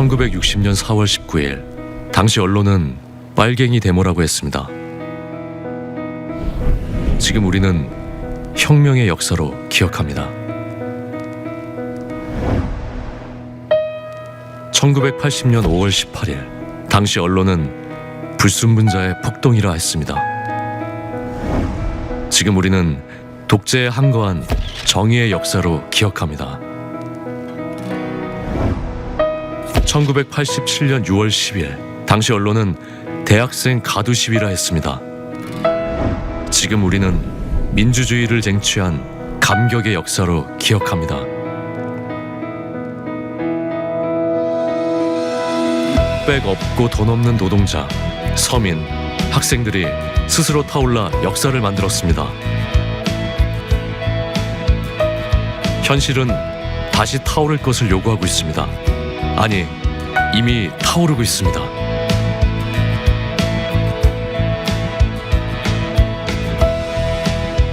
1960년 4월 19일, 당시 언론은 빨갱이 데모라고 했습니다. 지금 우리는 혁명의 역사로 기억합니다. 1980년 5월 18일, 당시 언론은 불순분자의 폭동이라 했습니다. 지금 우리는 독재에 항거한 정의의 역사로 기억합니다. 1987년 6월 10일, 당시 언론은 대학생 가두 시위라 했습니다. 지금 우리는 민주주의를 쟁취한 감격의 역사로 기억합니다. 백 없고 돈 없는 노동자, 서민, 학생들이 스스로 타올라 역사를 만들었습니다. 현실은 다시 타오를 것을 요구하고 있습니다. 아니, 이미 타오르고 있습니다.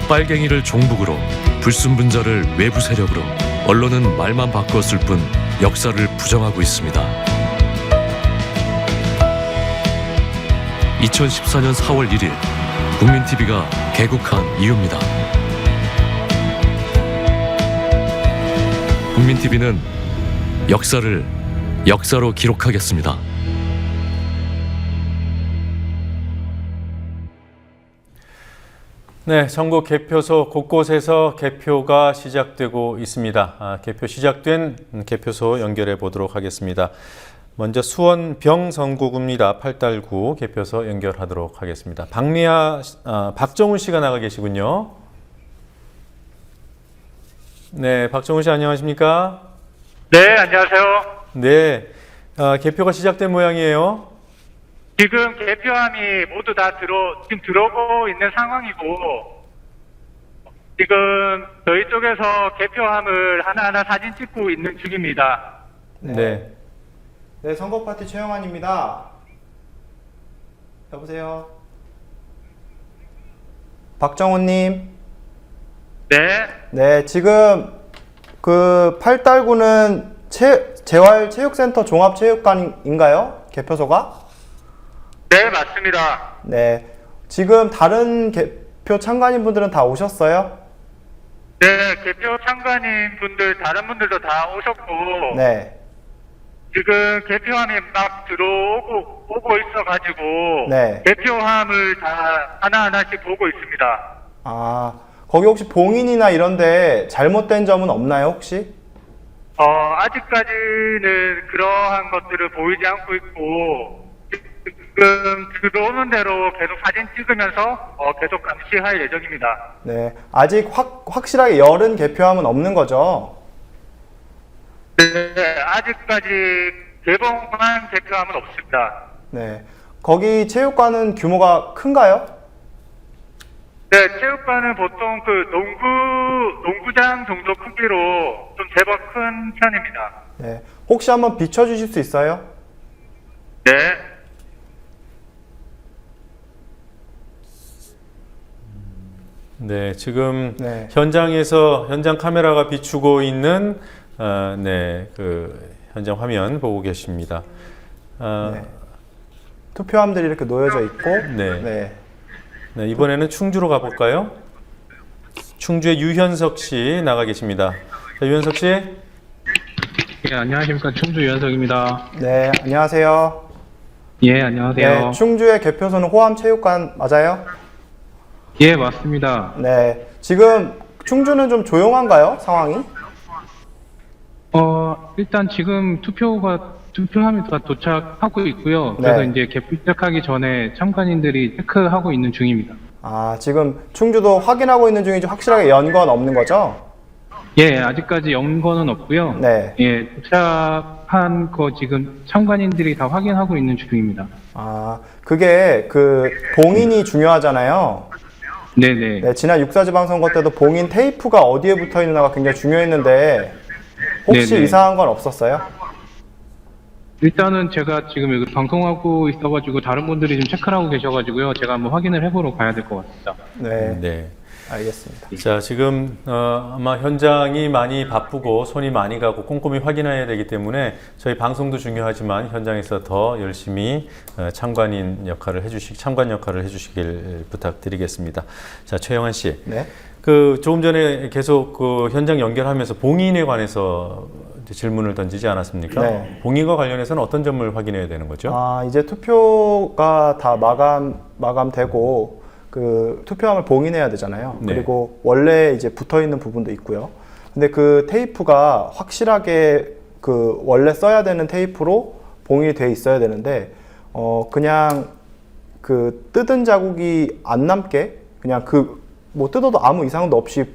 빨갱이를 종북으로, 불순분자를 외부 세력으로, 언론은 말만 바꾸었을 뿐 역사를 부정하고 있습니다. 2014년 4월 1일, 국민TV가 개국한 이유입니다. 국민TV는 역사를 역사로 기록하겠습니다. 네, 전국 개표소 곳곳에서 개표가 시작되고 있습니다. 개표 시작된 개표소 연결해 보도록 하겠습니다. 먼저 수원 병성구입니다. 8달구 개표소 연결하도록 하겠습니다. 박정훈 씨가 나가 계시군요. 네, 박정훈 씨 안녕하십니까? 네, 안녕하세요. 네, 개표가 시작된 모양이에요. 지금 개표함이 모두 다 지금 들어오고 있는 상황이고, 지금 저희 쪽에서 개표함을 하나하나 사진 찍고 있는 중입니다. 네. 네, 선거파티 최영환입니다. 여보세요? 박정훈님. 네. 네, 지금 그 8달구는 재활체육센터 종합체육관인가요? 개표소가? 네, 맞습니다. 네. 지금 다른 개표 참관인 분들은 다 오셨어요? 네, 개표 참관인 분들, 다른 분들도 다 오셨고, 네. 지금 개표함이 막 오고 있어가지고, 네. 개표함을 다 하나하나씩 보고 있습니다. 아, 거기 혹시 봉인이나 이런데 잘못된 점은 없나요, 혹시? 아직까지는 그러한 것들을 보이지 않고 있고, 지금 들어오는 대로 계속 사진 찍으면서 계속 감시할 예정입니다. 네. 아직 확실하게 열은 개표함은 없는 거죠? 네, 아직까지 개봉한 개표함은 없습니다. 네. 거기 체육관은 규모가 큰가요? 네, 체육관은 보통 그 농구장 정도 크기로 좀 제법 큰 편입니다. 네. 혹시 한번 비춰주실 수 있어요? 네. 네, 지금 네. 현장 카메라가 비추고 있는 현장 화면 보고 계십니다. 네. 투표함들이 이렇게 놓여져 있고, 네. 네. 네, 이번에는 충주로 가볼까요? 충주의 유현석 씨 나가 계십니다. 자, 유현석 씨. 예, 안녕하십니까. 충주 유현석입니다. 네, 안녕하세요. 예, 안녕하세요. 네, 충주의 개표소는 호암체육관 맞아요? 예, 맞습니다. 네, 지금 충주는 좀 조용한가요, 상황이? 일단 지금 투표함이 다 도착하고 있고요. 그래서 네. 이제 개표 시작하기 전에 참관인들이 체크하고 있는 중입니다. 아, 지금 충주도 확인하고 있는 중이지 확실하게 연 건 없는 거죠? 예, 아직까지 연거는 없고요. 네. 예, 도착한 거 지금 참관인들이 다 확인하고 있는 중입니다. 아, 그게 그 봉인이 중요하잖아요. 네네. 네, 지난 육사지방선거 때도 봉인 테이프가 어디에 붙어 있느냐가 굉장히 중요했는데 혹시 네네. 이상한 건 없었어요? 일단은 제가 지금 여기 방송하고 있어가지고 다른 분들이 좀 체크를 하고 계셔가지고요. 제가 한번 확인을 해보러 가야 될 것 같습니다. 네, 네. 알겠습니다. 자, 지금 아마 현장이 많이 바쁘고 손이 많이 가고 꼼꼼히 확인해야 되기 때문에 저희 방송도 중요하지만 현장에서 더 열심히 참관 역할을 해주시길 부탁드리겠습니다. 자, 최영환 씨. 네. 그 조금 전에 계속 그 현장 연결하면서 봉인에 관해서 질문을 던지지 않았습니까? 네. 봉인과 관련해서는 어떤 점을 확인해야 되는 거죠? 이제 투표가 다 마감되고 그 투표함을 봉인해야 되잖아요. 네. 그리고 원래 이제 붙어 있는 부분도 있고요. 근데 그 테이프가 확실하게 그 원래 써야 되는 테이프로 봉인이 돼 있어야 되는데 그냥 그 뜯은 자국이 안 남게 그냥 그 뭐 뜯어도 아무 이상도 없이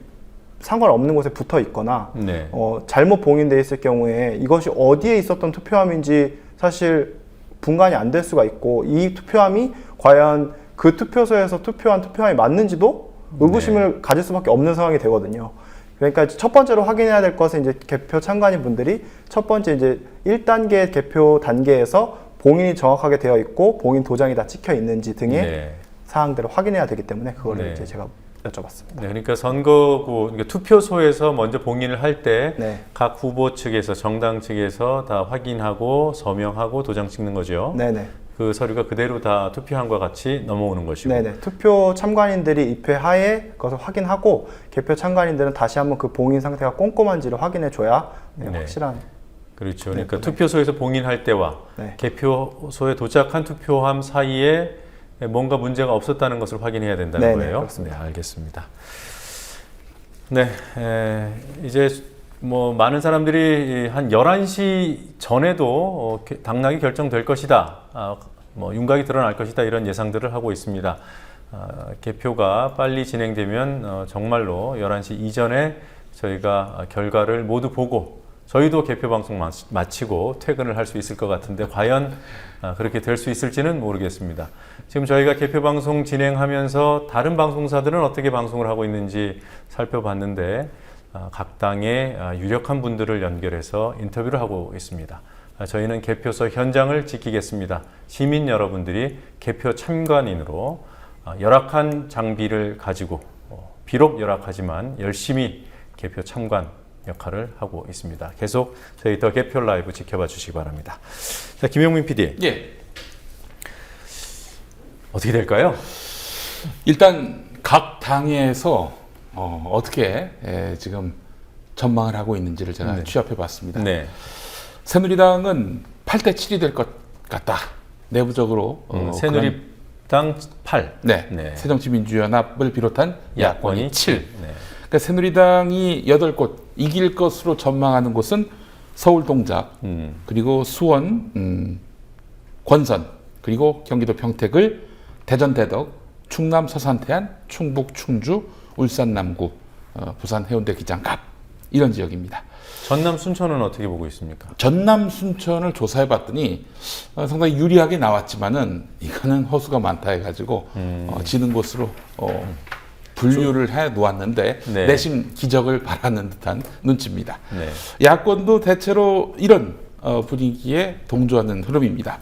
상관없는 곳에 붙어 있거나 네. 잘못 봉인돼 있을 경우에 이것이 어디에 있었던 투표함인지 사실 분간이 안 될 수가 있고 이 투표함이 과연 그 투표소에서 투표한 투표함이 맞는지도 의구심을 가질 수밖에 없는 상황이 되거든요. 그러니까 첫 번째로 확인해야 될 것은 이제 개표 참관인 분들이 첫 번째 이제 1단계 개표 단계에서 봉인이 정확하게 되어 있고 봉인 도장이 다 찍혀 있는지 등의 네. 사항들을 확인해야 되기 때문에 그거를 네. 이제 제가 여쭤봤습니다. 네, 그러니까 선거구, 그러니까 투표소에서 먼저 봉인을 할 때 각 네. 후보 측에서 정당 측에서 다 확인하고 서명하고 도장 찍는 거죠. 네네. 그 서류가 그대로 다 투표함과 같이 넘어오는 것이고. 네네. 투표 참관인들이 입회하에 그것을 확인하고 개표 참관인들은 다시 한번 그 봉인 상태가 꼼꼼한지를 확인해 줘야 네. 확실한. 그렇죠. 그러니까 네. 투표소에서 봉인할 때와 네. 개표소에 도착한 투표함 사이에 뭔가 문제가 없었다는 것을 확인해야 된다는 네네, 거예요. 그렇습니다. 네, 알겠습니다. 네, 이제 뭐 많은 사람들이 한 11시 전에도 당락이 결정될 것이다. 뭐 윤곽이 드러날 것이다. 이런 예상들을 하고 있습니다. 개표가 빨리 진행되면 정말로 11시 이전에 저희가 결과를 모두 보고 저희도 개표 방송 마치고 퇴근을 할 수 있을 것 같은데 과연 그렇게 될 수 있을지는 모르겠습니다. 지금 저희가 개표 방송 진행하면서 다른 방송사들은 어떻게 방송을 하고 있는지 살펴봤는데 각 당의 유력한 분들을 연결해서 인터뷰를 하고 있습니다. 저희는 개표소 현장을 지키겠습니다. 시민 여러분들이 개표 참관인으로 열악한 장비를 가지고 비록 열악하지만 열심히 개표 참관 역할을 하고 있습니다. 계속 저희 더 개표 라이브 지켜봐 주시기 바랍니다. 자, 김영민 PD. 예. 어떻게 될까요? 일단 각 당에서 어떻게 지금 전망을 하고 있는지를 제가 취합해 봤습니다. 네. 새누리당은 8대 7이 될 것 같다. 내부적으로 새누리당 8. 네. 네. 새정치민주연합을 비롯한 야권이 7. 네. 그러니까 새누리당이 8곳 이길 것으로 전망하는 곳은 서울 동작, 그리고 수원, 권선, 그리고 경기도 평택을, 대전 대덕, 충남 서산 태안, 충북 충주, 울산 남구, 부산 해운대 기장갑 이런 지역입니다. 전남 순천은 어떻게 보고 있습니까? 전남 순천을 조사해 봤더니 상당히 유리하게 나왔지만은 이거는 허수가 많다 해가지고 지는 곳으로 분류를 해 놓았는데 네. 내심 기적을 바라는 듯한 눈치입니다. 네. 야권도 대체로 이런 분위기에 동조하는 흐름입니다.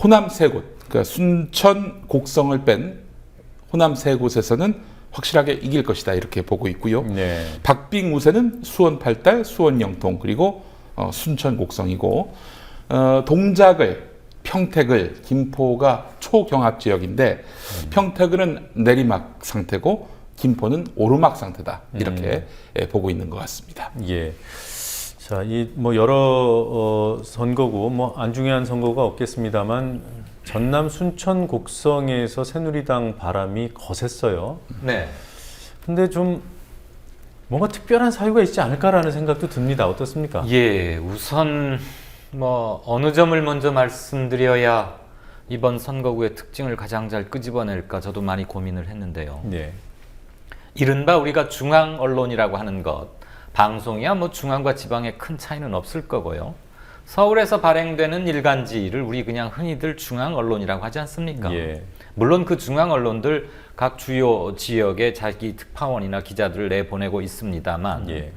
호남 세 곳, 그러니까 순천, 곡성을 뺀 호남 세 곳에서는 확실하게 이길 것이다 이렇게 보고 있고요. 네. 박빙 우세는 수원 팔달, 수원 영통 그리고 순천 곡성이고 동작을 평택을 김포가 초경합 지역인데 평택은 내리막 상태고 김포는 오르막 상태다 이렇게 보고 있는 것 같습니다. 예. 자, 이 뭐 여러 선거구 뭐 안중요한 선거가 없겠습니다만 전남 순천 곡성에서 새누리당 바람이 거셌어요. 네. 근데 좀 뭔가 특별한 사유가 있지 않을까라는 생각도 듭니다. 어떻습니까? 예, 우선 뭐 어느 점을 먼저 말씀드려야 이번 선거구의 특징을 가장 잘 끄집어낼까 저도 많이 고민을 했는데요. 네. 이른바 우리가 중앙 언론이라고 하는 것, 방송이야 뭐 중앙과 지방에 큰 차이는 없을 거고요. 서울에서 발행되는 일간지를 우리 그냥 흔히들 중앙 언론이라고 하지 않습니까? 예. 물론 그 중앙 언론들 각 주요 지역에 자기 특파원이나 기자들을 내보내고 있습니다만 예.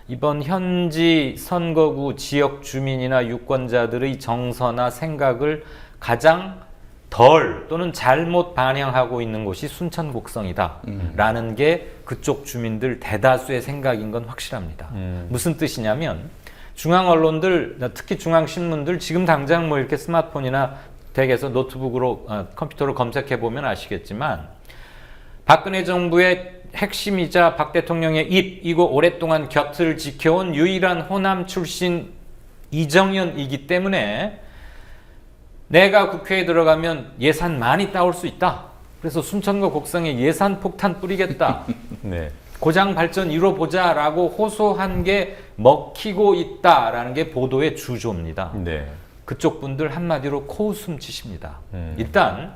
이번 현지 선거구 지역 주민이나 유권자들의 정서나 생각을 가장 덜 또는 잘못 반영하고 있는 곳이 순천 곡성이다 라는 게 그쪽 주민들 대다수의 생각인 건 확실합니다. 무슨 뜻이냐면 중앙 언론들, 특히 중앙 신문들 지금 당장 뭐 이렇게 스마트폰이나 댁에서 노트북으로 컴퓨터로 검색해 보면 아시겠지만 박근혜 정부의 핵심이자 박 대통령의 입이고 오랫동안 곁을 지켜온 유일한 호남 출신 이정현이기 때문에 내가 국회에 들어가면 예산 많이 따올 수 있다. 그래서 순천과 곡성에 예산 폭탄 뿌리겠다. 네. 고장 발전 이뤄보자라고 호소한 게 먹히고 있다라는 게 보도의 주조입니다. 네. 그쪽 분들 한마디로 코웃음 치십니다. 일단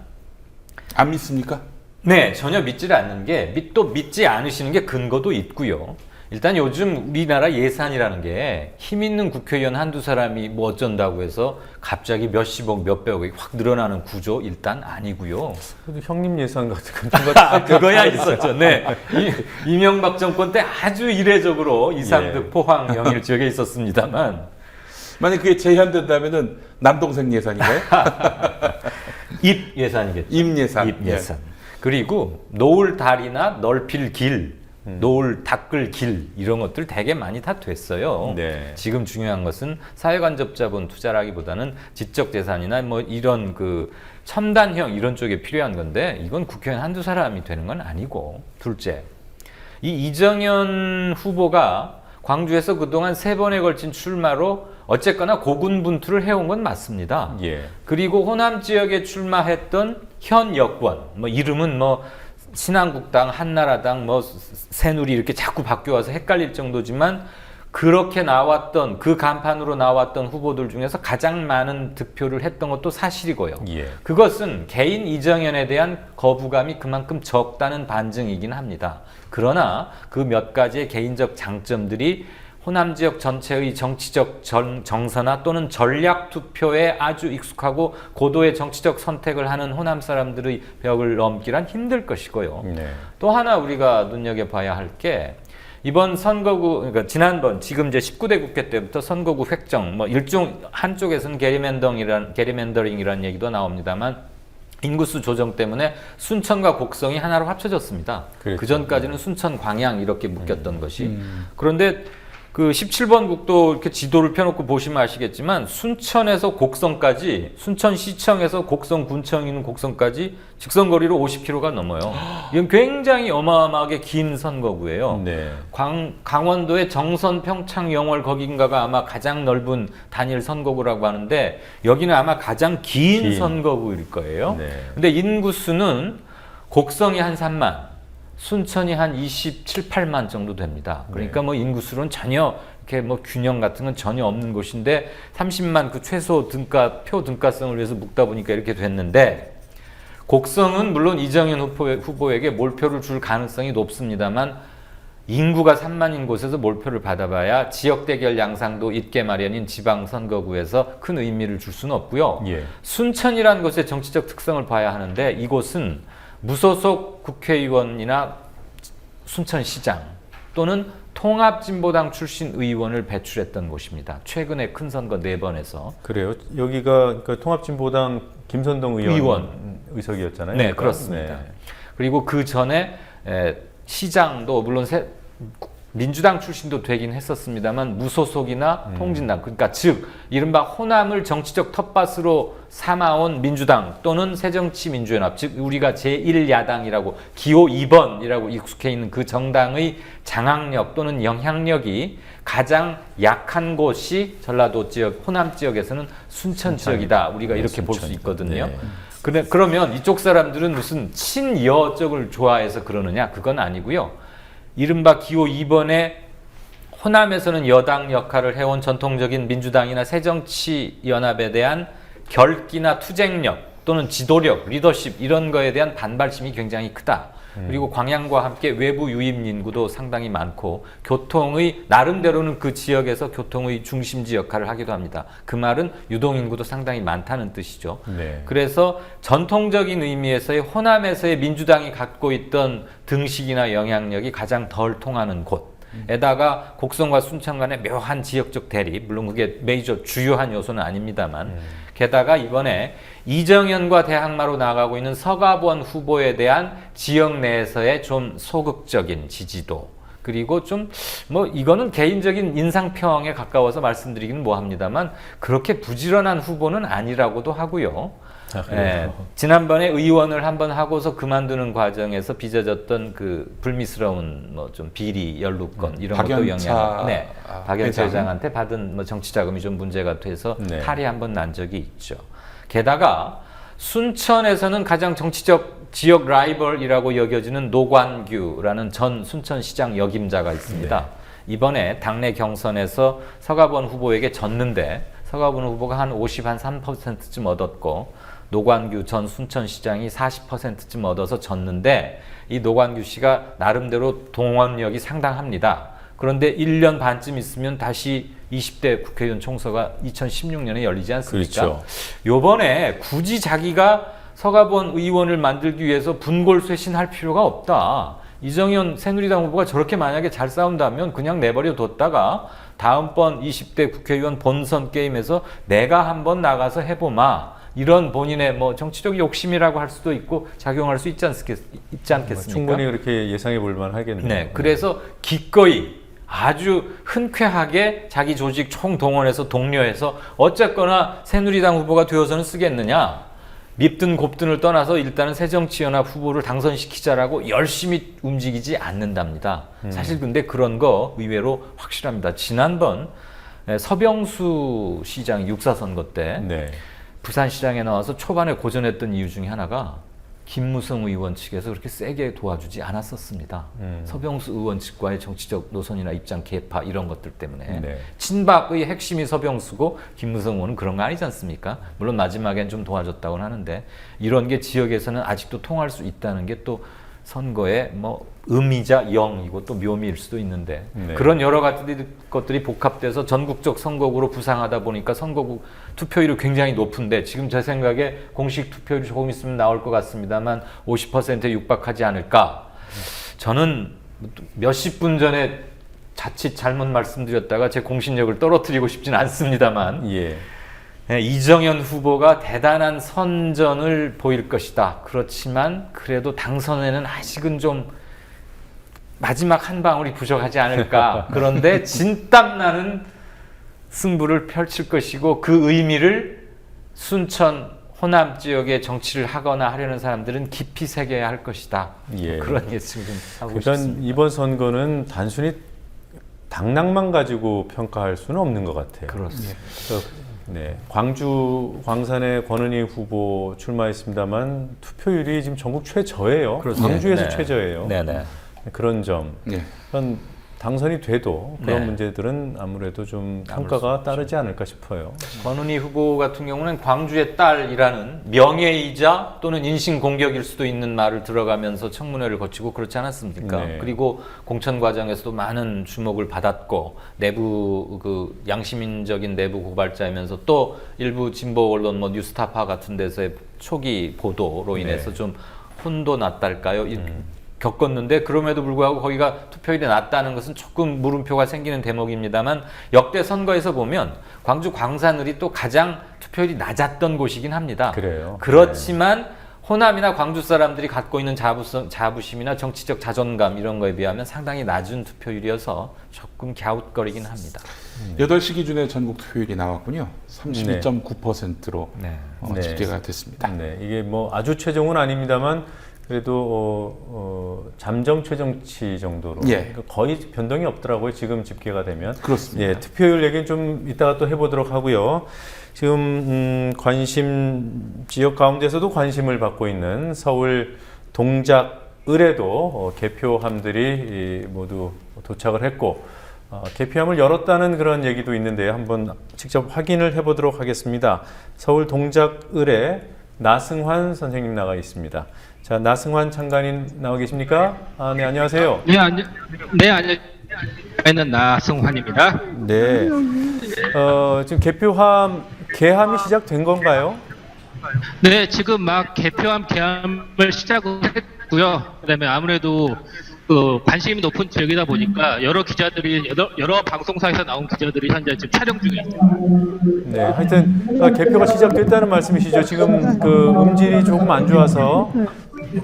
안 믿습니까? 네, 전혀 믿지를 않는 게 또 믿지 않으시는 게 근거도 있고요. 일단 요즘 우리나라 예산이라는 게 힘 있는 국회의원 한두 사람이 뭐 어쩐다고 해서 갑자기 몇십억, 몇백억이 확 늘어나는 구조 일단 아니고요. 그래도 형님 예산 같은 거 그거야 있었죠. 네. 이명박 정권 때 아주 이례적으로 이상득 포항 영일 지역에 있었습니다만 만약 그게 제한된다면은 남동생 예산인가요? 입 예산이겠죠. 입 예산. 입 예산. 그리고 놓을 다리나 넓힐 길, 놓을 닦을 길 이런 것들 되게 많이 다 됐어요. 네. 지금 중요한 것은 사회간접자본 투자라기보다는 지적재산이나 뭐 이런 그 첨단형 이런 쪽에 필요한 건데 이건 국회의원 한두 사람이 되는 건 아니고 둘째, 이 이정현 후보가 광주에서 그동안 3번에 걸친 출마로 어쨌거나 고군분투를 해온 건 맞습니다. 예. 그리고 호남 지역에 출마했던 현 여권, 뭐 이름은 뭐 신한국당, 한나라당, 뭐 새누리 이렇게 자꾸 바뀌어와서 헷갈릴 정도지만 그렇게 나왔던 그 간판으로 나왔던 후보들 중에서 가장 많은 득표를 했던 것도 사실이고요. 예. 그것은 개인 이정현에 대한 거부감이 그만큼 적다는 반증이긴 합니다. 그러나 그 몇 가지의 개인적 장점들이 호남 지역 전체의 정치적 정서나 또는 전략 투표에 아주 익숙하고 고도의 정치적 선택을 하는 호남 사람들의 벽을 넘기란 힘들 것이고요. 네. 또 하나 우리가 눈여겨봐야 할 게 이번 선거구, 그러니까 지난번 지금 이제 19대 국회 때부터 선거구 획정, 뭐 일종 한쪽에서는 게리맨더링이라는 얘기도 나옵니다만 인구수 조정 때문에 순천과 곡성이 하나로 합쳐졌습니다. 그렇죠. 그 전까지는 순천, 광양 이렇게 묶였던 것이. 그런데 그 17번 국도 이렇게 지도를 펴놓고 보시면 아시겠지만 순천에서 곡성까지, 순천시청에서 곡성군청이 있는 곡성까지 직선거리로 50km가 넘어요. 이건 굉장히 어마어마하게 긴 선거구예요. 네. 강원도의 정선, 평창, 영월 거긴가가 아마 가장 넓은 단일 선거구라고 하는데 여기는 아마 가장 긴 선거구일 거예요. 네. 근데 인구수는 곡성이 한 3만, 순천이 한 27, 8만 정도 됩니다. 그러니까 뭐 인구수로는 전혀 이렇게 뭐 균형 같은 건 전혀 없는 곳인데 30만 그 최소 표 등가성을 위해서 묶다 보니까 이렇게 됐는데 곡성은 물론 이정현 후보에게 몰표를 줄 가능성이 높습니다만 인구가 3만인 곳에서 몰표를 받아봐야 지역 대결 양상도 있게 마련인 지방선거구에서 큰 의미를 줄 수는 없고요. 예. 순천이라는 곳의 정치적 특성을 봐야 하는데 이곳은 무소속 국회의원이나 순천시장 또는 통합진보당 출신 의원을 배출했던 곳입니다. 최근에 큰 선거 4번에서. 그래요. 여기가 그 통합진보당 김선동 의원 의석이었잖아요. 네, 그렇습니다. 네. 그리고 그 전에 시장도 물론 민주당 출신도 되긴 했었습니다만 무소속이나 통진당, 그러니까 즉 이른바 호남을 정치적 텃밭으로 삼아온 민주당 또는 새정치민주연합, 즉 우리가 제1야당이라고 기호 2번이라고 익숙해 있는 그 정당의 장악력 또는 영향력이 가장 약한 곳이 전라도 지역, 호남 지역에서는 순천 지역이다. 우리가 이렇게 볼 수 있거든요. 네. 그러면 이쪽 사람들은 무슨 친여 쪽을 좋아해서 그러느냐? 그건 아니고요. 이른바 기호 2번에 호남에서는 여당 역할을 해온 전통적인 민주당이나 새정치연합에 대한 결기나 투쟁력 또는 지도력, 리더십 이런 거에 대한 반발심이 굉장히 크다. 그리고 광양과 함께 외부 유입 인구도 상당히 많고 교통의 나름대로는 그 지역에서 교통의 중심지 역할을 하기도 합니다. 그 말은 유동 인구도 상당히 많다는 뜻이죠. 네. 그래서 전통적인 의미에서의 호남에서의 민주당이 갖고 있던 등식이나 영향력이 가장 덜 통하는 곳. 에다가 곡성과 순천 간의 묘한 지역적 대립, 물론 그게 메이저 주요한 요소는 아닙니다만 게다가 이번에 이정현과 대항마로 나가고 있는 서가번 후보에 대한 지역 내에서의 좀 소극적인 지지도, 그리고 좀 뭐 이거는 개인적인 인상평에 가까워서 말씀드리기는 뭐합니다만 그렇게 부지런한 후보는 아니라고도 하고요. 예, 지난번에 의원을 한번 하고서 그만두는 과정에서 빚어졌던 그 불미스러운 뭐 좀 비리 연루건 이런 것도 박연차 영향, 네, 박연차 회장. 회장한테 받은 뭐 정치 자금이 좀 문제가 돼서 네. 탈이 한번 난 적이 있죠. 게다가 순천에서는 가장 정치적 지역 라이벌이라고 여겨지는 노관규라는 전 순천시장 역임자가 있습니다. 이번에 당내 경선에서 서가번 후보에게 졌는데 서가번 후보가 한 3%쯤 얻었고 노관규 전 순천시장이 40%쯤 얻어서 졌는데 이 노관규 씨가 나름대로 동원력이 상당합니다. 그런데 1년 반쯤 있으면 다시 20대 국회의원 총선가 2016년에 열리지 않습니까? 그렇죠. 요번에 굳이 자기가 서가번 의원을 만들기 위해서 분골쇄신할 필요가 없다. 이정현 새누리당 후보가 저렇게 만약에 잘 싸운다면 그냥 내버려 뒀다가 다음번 20대 국회의원 본선 게임에서 내가 한번 나가서 해보마. 이런 본인의 뭐 정치적 욕심이라고 할 수도 있고 작용할 수 있지 않겠습니까? 충분히 그렇게 예상해 볼 만하겠네요. 네, 그래서 기꺼이 아주 흔쾌하게 자기 조직 총동원해서 독려해서 어쨌거나 새누리당 후보가 되어서는 쓰겠느냐. 밉든 곱든을 떠나서 일단은 새정치연합 후보를 당선시키자라고 열심히 움직이지 않는답니다. 사실 근데 그런 거 의외로 확실합니다. 지난번 서병수 시장 육사 선거 때 네. 부산시장에 나와서 초반에 고전했던 이유 중에 하나가 김무성 의원 측에서 그렇게 세게 도와주지 않았었습니다. 서병수 의원 측과의 정치적 노선이나 입장 개파 이런 것들 때문에 네. 친박의 핵심이 서병수고 김무성 의원은 그런 거 아니지 않습니까? 물론 마지막엔 좀 도와줬다고는 하는데 이런 게 지역에서는 아직도 통할 수 있다는 게 또 선거의 뭐 의미자 영이고 또 묘미일 수도 있는데 네. 그런 여러 가지 것들이 복합돼서 전국적 선거구로 부상하다 보니까 선거구 투표율이 굉장히 높은데 지금 제 생각에 공식 투표율이 조금 있으면 나올 것 같습니다만 50%에 육박하지 않을까. 저는 몇십 분 전에 자칫 잘못 말씀드렸다가 제 공신력을 떨어뜨리고 싶진 않습니다만 예. 네, 이정현 후보가 대단한 선전을 보일 것이다. 그렇지만 그래도 당선에는 아직은 좀 마지막 한 방울이 부족하지 않을까. 그런데 진땀나는 승부를 펼칠 것이고 그 의미를 순천 호남 지역에 정치를 하거나 하려는 사람들은 깊이 새겨야 할 것이다. 예. 그런 예측을 좀 하고 그러니까 싶습니다. 이번 선거는 단순히 당락만 가지고 평가할 수는 없는 것 같아요. 그렇습니다. 네, 광주 광산의 권은희 후보 출마했습니다만 투표율이 지금 전국 최저예요. 그렇습니다. 광주에서 네. 최저예요. 네네. 그런 점. 예. 그런 당선이 돼도 그런 네. 문제들은 아무래도 좀 평가가 따르지 않을까 싶어요. 권은희 후보 같은 경우는 광주의 딸이라는 명예이자 또는 인신 공격일 수도 있는 말을 들어가면서 청문회를 거치고 그렇지 않았습니까? 네. 그리고 공천 과정에서도 많은 주목을 받았고 내부 그 양심인적인 내부 고발자이면서 또 일부 진보 언론 뭐 뉴스타파 같은 데서의 초기 보도로 인해서 좀 혼도 났달까요? 겪었는데 그럼에도 불구하고 거기가 투표율이 낮다는 것은 조금 물음표가 생기는 대목입니다만 역대 선거에서 보면 광주 광산을이 또 가장 투표율이 낮았던 곳이긴 합니다. 그래요. 그렇지만 호남이나 광주 사람들이 갖고 있는 자부심이나 정치적 자존감 이런 거에 비하면 상당히 낮은 투표율이어서 조금 갸웃거리긴 합니다. 8시 기준에 전국 투표율이 나왔군요. 32.9%로 네. 집계가 됐습니다. 네, 이게 뭐 아주 최종은 아닙니다만 그래도 잠정 최정치 정도로 예. 그러니까 거의 변동이 없더라고요. 지금 집계가 되면. 그렇습니다. 예, 투표율 얘기는 좀 이따가 또 해보도록 하고요. 지금 관심 지역 가운데서도 관심을 받고 있는 서울 동작을에도 개표함들이 모두 도착을 했고 개표함을 열었다는 그런 얘기도 있는데 한번 직접 확인을 해보도록 하겠습니다. 서울 동작을에 나승환 선생님 나가 있습니다. 자, 나승환 장관님 나와 계십니까? 아, 네, 안녕하세요. 네, 안녕. 저는 나승환입니다. 네. 지금 개함이 시작된 건가요? 네, 지금 막 개표함 개함을 시작을 했고요. 그다음에 아무래도 관심이 높은 지역이다 보니까 여러 기자들이 여러 방송사에서 나온 기자들이 현재 지금 촬영 중에 있습니다. 네, 하여튼 개표가 시작됐다는 말씀이시죠. 지금 그 음질이 조금 안 좋아서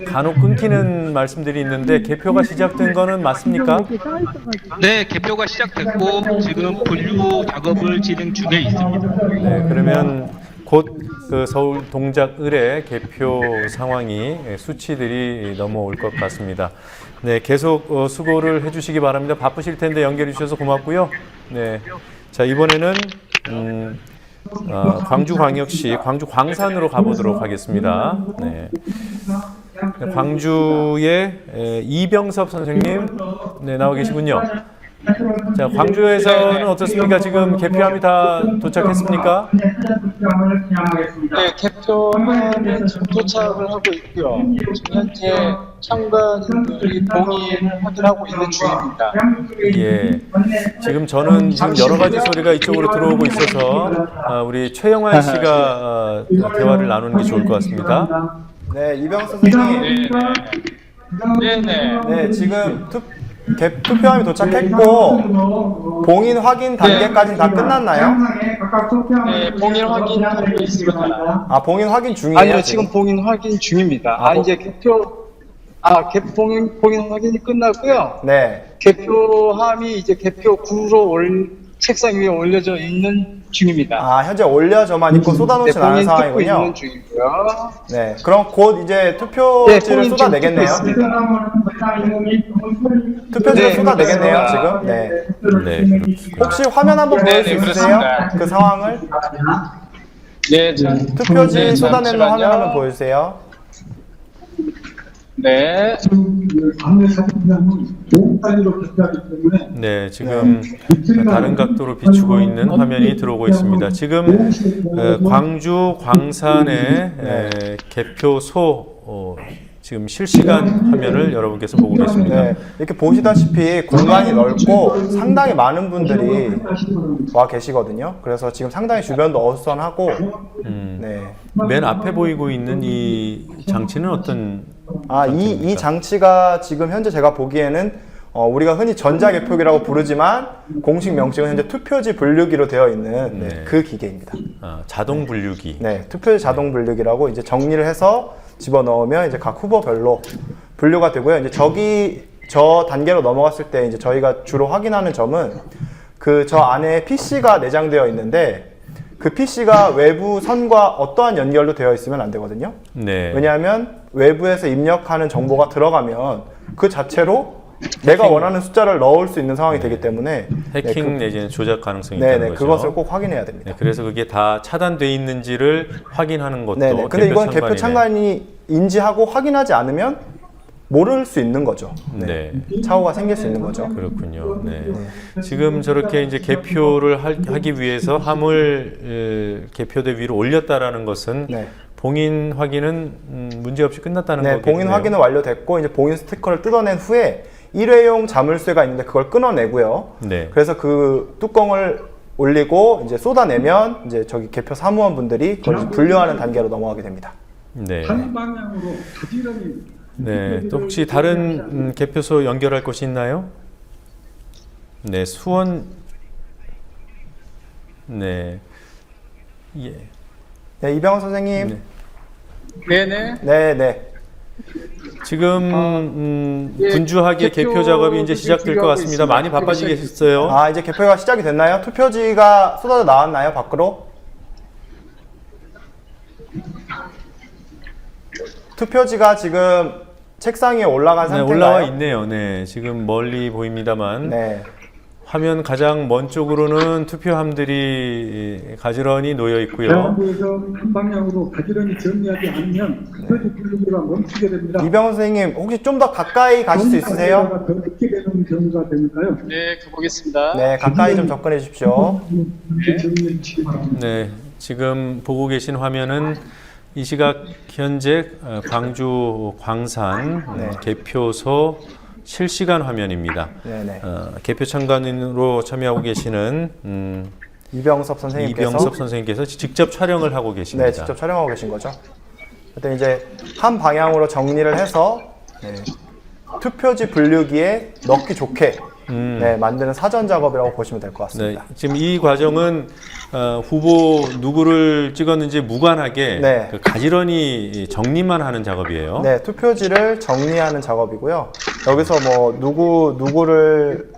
간혹 끊기는 말씀들이 있는데 개표가 시작된 거는 맞습니까? 네, 개표가 시작됐고 지금 분류 작업을 진행 중에 있습니다. 네, 그러면 곧 그 서울 동작을의 개표 상황이 수치들이 넘어올 것 같습니다. 네, 계속 수고를 해주시기 바랍니다. 바쁘실 텐데 연결해 주셔서 고맙고요. 네, 자 이번에는 광주광역시 광주 광산으로 가보도록 하겠습니다. 네. 광주의 이병섭 선생님, 네, 나와 계시군요. 자, 광주에서는 어떻습니까? 지금 개표함이 다 도착했습니까? 네, 개표는 지금 도착을 하고 있고요. 지금 현재 참가진들이 동의를 확인하고 있는 중입니다. 예. 지금 저는 지금 여러 가지 소리가 이쪽으로 들어오고 있어서 우리 최영환 씨가 대화를 나누는 게 좋을 것 같습니다. 네, 이병수 선생님. 네네. 네, 지금 투표함이 도착했고 봉인 확인 단계까지는 다 끝났나요? 네, 봉인 확인하고 있습니다. 아, 봉인 확인 중이에요? 아니요, 지금 봉인 확인 중입니다. 이제 봉인 확인이 끝났고요. 네. 개표함이 이제 개표구로 책상 위에 올려져 있는 중입니다. 아, 현재 올려져만 있고 쏟아놓진 않은 봉인 상황이군요. 뜯고 있는 중이고요. 네, 그럼 곧 이제 투표지를 봉인 쏟아내겠네요. 좀 뜯고 있습니다. 투표지를 네, 쏟아내겠네요, 그렇습니다. 지금. 네. 네, 그렇습니다. 혹시 화면 한번 보여줄 수 네, 있으세요? 그렇습니다. 그 상황을? 네, 투표지 네, 쏟아내는 잠시만요. 화면 한번 보여주세요. 네. 네, 지금 다른 각도로 비추고 있는 화면이 들어오고 있습니다. 지금 광주 광산의 개표소 지금 실시간 화면을 여러분께서 보고 계십니다. 네, 이렇게 보시다시피 공간이 넓고 상당히 많은 분들이 와 계시거든요. 그래서 지금 상당히 주변도 어수선하고, 네. 맨 앞에 보이고 있는 이 장치는 어떤? 이 장치가 지금 현재 제가 보기에는 우리가 흔히 전자개표기라고 부르지만 공식 명칭은 현재 투표지 분류기로 되어 있는 네. 그 기계입니다. 자동 분류기. 네, 투표지 자동 분류기라고 이제 정리를 해서 집어넣으면 이제 각 후보별로 분류가 되고요. 이제 저 단계로 넘어갔을 때 이제 저희가 주로 확인하는 점은 저 안에 PC가 내장되어 있는데 그 PC가 외부 선과 어떠한 연결도 되어 있으면 안 되거든요. 네. 왜냐하면 외부에서 입력하는 정보가 들어가면 그 자체로 내가 원하는 숫자를 넣을 수 있는 상황이 되기 때문에 해킹 내지는 조작 가능성이 있다는 거죠. 그것을 꼭 확인해야 됩니다. 네, 그래서 그게 다 차단돼 있는지를 확인하는 것도 네네. 근데 이건 개표 참관이네. 참관이 인지하고 확인하지 않으면 모를 수 있는 거죠. 네. 착오가 생길 수 있는 거죠. 그렇군요. 네. 지금 저렇게 이제 개표를 하기 위해서 함을 개표대 위로 올렸다라는 것은 네. 봉인 확인은 문제 없이 끝났다는 네, 거겠네요. 봉인 확인은 완료됐고 이제 봉인 스티커를 뜯어낸 후에 일회용 자물쇠가 있는데 그걸 끊어내고요. 네. 그래서 그 뚜껑을 올리고 이제 쏟아내면 이제 저기 개표 사무원분들이 그걸 분류하는 단계로 넘어가게 됩니다. 네. 네. 또 혹시 다른 개표소 연결할 곳이 있나요? 네, 수원. 네. 예. 네, 이병헌 선생님. 네. 네네. 네. 지금 예, 분주하게 개표 작업이 이제 시작될 것 같습니다. 많이 바빠지겠어요. 이제 개표가 시작이 됐나요? 투표지가 쏟아져 나왔나요, 밖으로? 투표지가 지금 책상 위에 올라간 네, 상태인가요? 올라와 있네요. 네, 지금 멀리 보입니다만 네. 화면 가장 먼 쪽으로는 투표함들이 가지런히 놓여 있고요. 대한부에서 한 방향으로 가지런히 정리하지 않으면 투표지 분류기가 멈추게 됩니다. 이병헌 선생님, 혹시 좀 더 가까이 가실 수 있으세요? 더 늦게 되는 경우가 되니까요. 네, 가보겠습니다. 네, 가까이 좀 접근해 주십시오. 정리해 주시기 바랍니다. 네, 지금 보고 계신 화면은 이 시각 현재 광주 광산 개표소 실시간 화면입니다. 네네. 개표 참관인으로 참여하고 계시는 이병섭 선생님께서 이병섭 선생님께서 직접 촬영을 하고 계십니다. 네, 직접 촬영하고 계신 거죠. 그때 이제 한 방향으로 정리를 해서 투표지 분류기에 넣기 좋게 네, 만드는 사전 작업이라고 보시면 될 것 네, 같습니다. 지금 이 과정은 후보 누구를 찍었는지 무관하게 네. 그 가지런히 정리만 하는 작업이에요. 네, 투표지를 정리하는 작업이고요. 여기서 뭐 누구를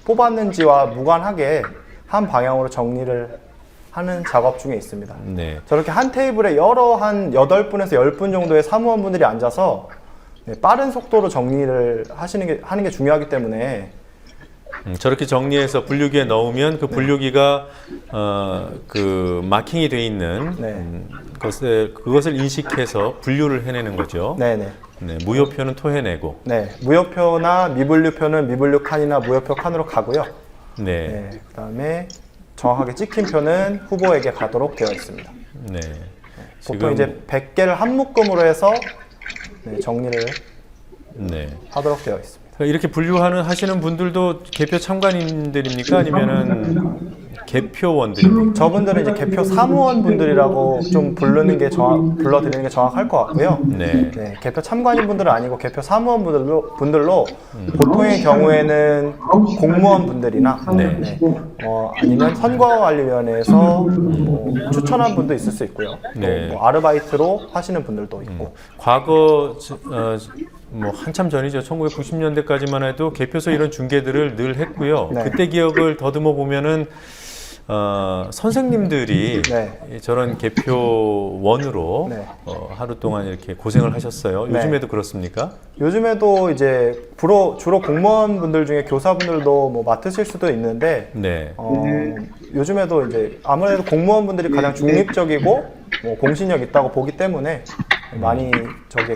뽑았는지와 무관하게 한 방향으로 정리를 하는 작업 중에 있습니다. 네. 저렇게 한 테이블에 한 8분에서 10분 정도의 사무원분들이 앉아서 네, 빠른 속도로 정리를 하는 게 중요하기 때문에 저렇게 정리해서 분류기에 넣으면 그 분류기가 그 마킹이 돼 있는 네. 그것을 인식해서 분류를 해내는 거죠. 네네. 네, 무효표는 토해내고. 네, 무효표나 미분류표는 미분류 칸이나 무효표 칸으로 가고요. 네. 네, 그다음에 정확하게 찍힌 표는 후보에게 가도록 되어 있습니다. 네. 보통 이제 100개를 한 묶음으로 해서 네, 정리를 네. 하도록 되어 있습니다. 이렇게 하시는 분들도 개표 참관인들입니까? 아니면은 개표원들입니까? 저분들은 이제 개표 사무원분들이라고 좀 불러드리는 게 정확할 것 같고요. 네. 네, 개표 참관인분들은 아니고 개표 사무원분들로 보통의 경우에는 공무원분들이나 네. 아니면 선거관리위원회에서 뭐 추천한 분도 있을 수 있고요. 네. 또 뭐 아르바이트로 하시는 분들도 있고. 과거 뭐 한참 전이죠. 1990년대까지만 해도 개표소 이런 중계들을 늘 했고요. 네. 그때 기억을 더듬어 보면은 선생님들이 네. 저런 개표원으로 네. 하루 동안 이렇게 고생을 하셨어요. 네. 요즘에도 그렇습니까? 요즘에도 이제 주로 공무원분들 중에 교사분들도 뭐 맡으실 수도 있는데 네. 요즘에도 이제 아무래도 공무원분들이 가장 중립적이고 뭐 공신력 있다고 보기 때문에 많이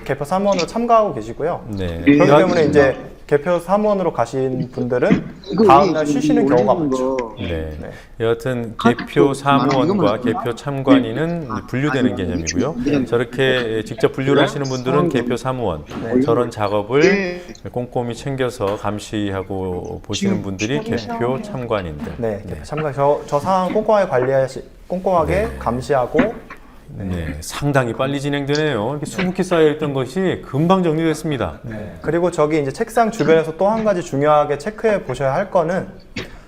개표 사무원으로 참가하고 계시고요. 네. 그렇기 때문에 이제 개표 사무원으로 가신 분들은 다음날 쉬시는 경우가 많죠. 네. 여하튼 개표 사무원과 개표 참관인은 분류되는 개념이고요. 저렇게 직접 분류를 하시는 분들은 개표 사무원, 저런 작업을 꼼꼼히 챙겨서 감시하고 보시는 분들이 개표 참관인들. 네, 개표 참관 저 상황 꼼꼼하게 감시하고. 네, 상당히 빨리 진행되네요. 이렇게 수북히 쌓여있던 것이 금방 정리됐습니다. 그리고 저기 이제 책상 주변에서 또 한 가지 중요하게 체크해 보셔야 할 거는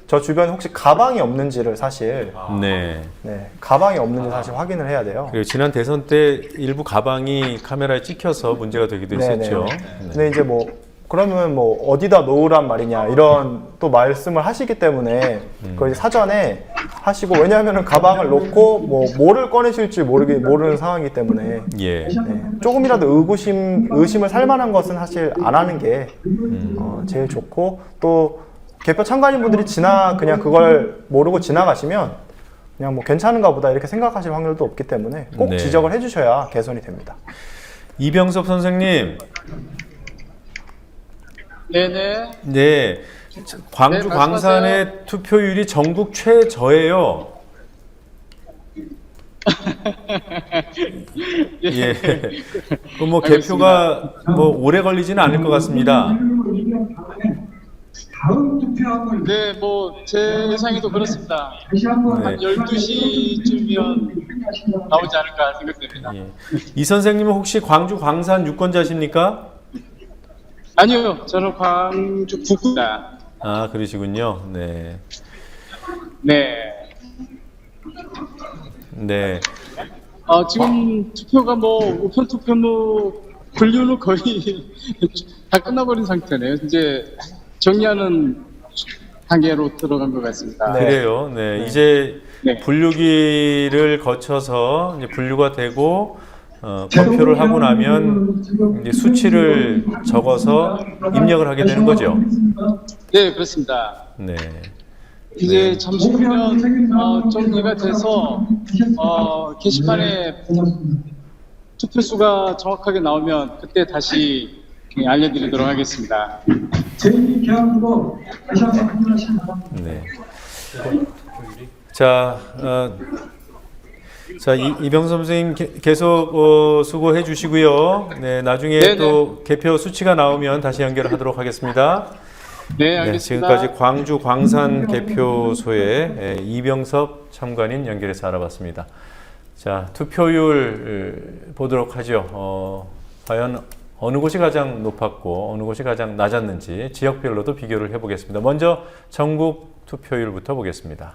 저 주변에 혹시 가방이 없는지를 사실 가방이 없는지 사실 확인을 해야 돼요. 그리고 지난 대선 때 일부 가방이 카메라에 찍혀서 문제가 되기도 했었죠. 근데 이제 그러면 어디다 놓으란 말이냐 이런 또 말씀을 하시기 때문에 그걸 이제 사전에 하시고, 왜냐하면 가방을 놓고 뭐를 꺼내실지 모르는 상황이기 때문에 조금이라도 의심을 살 만한 것은 사실 안 하는 게 제일 좋고, 또 개표 참관인 분들이 그냥 그걸 모르고 지나가시면 그냥 괜찮은가 보다 이렇게 생각하실 확률도 없기 때문에 꼭 지적을 해주셔야 개선이 됩니다. 이병섭 선생님. 네네. 네, 광주 광산의 투표율이 전국 최저예요. 예. 개표가 오래 걸리지는 않을 것 같습니다. 네, 제 예상에도 그렇습니다. 한 12시쯤이면 나오지 않을까 생각됩니다. 예. 이 선생님은 혹시 광주 광산 유권자십니까? 아니요, 저는 광주 북구입니다. 아, 그러시군요. 네. 네. 네. 지금 투표가 우편 투표 분류는 거의 다 끝나버린 상태네요. 이제 정리하는 단계로 들어간 것 같습니다. 네. 그래요. 네. 이제 분류기를 거쳐서 이제 분류가 되고 검표를 하고 나면 이제 수치를 적어서 입력을 하게 되는 거죠. 네, 그렇습니다. 네. 이제 잠시 후면 정리가 돼서 게시판에 투표수가 정확하게 나오면 그때 다시 알려드리도록 하겠습니다. 네. 자, 이병섭 선생님 계속 수고해 주시고요. 네, 나중에 또 개표 수치가 나오면 다시 연결하도록 하겠습니다. 네, 알겠습니다. 지금까지 광주 광산 개표소의 이병섭 참관인 연결해서 알아봤습니다. 자, 투표율 보도록 하죠. 과연 어느 곳이 가장 높았고 어느 곳이 가장 낮았는지 지역별로도 비교를 해보겠습니다. 먼저 전국 투표율부터 보겠습니다.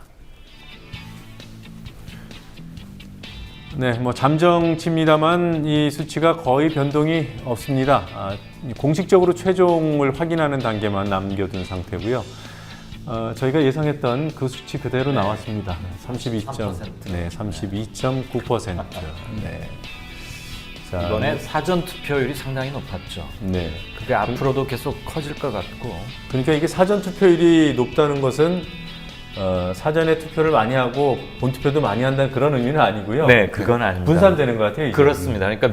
네, 뭐 잠정치입니다만 이 수치가 거의 변동이 없습니다. 공식적으로 최종을 확인하는 단계만 남겨둔 상태고요. 저희가 예상했던 그 수치 그대로 나왔습니다. 32.9%. 네, 32.9%. 네. 자, 이번에 사전 투표율이 상당히 높았죠. 네. 그게 앞으로도 계속 커질 것 같고. 그러니까 이게 사전 투표율이 높다는 것은 사전에 투표를 많이 하고 본 투표도 많이 한다는 그런 의미는 아니고요. 네, 그건 아닙니다. 분산되는 것 같아요. 이제. 그렇습니다. 그러니까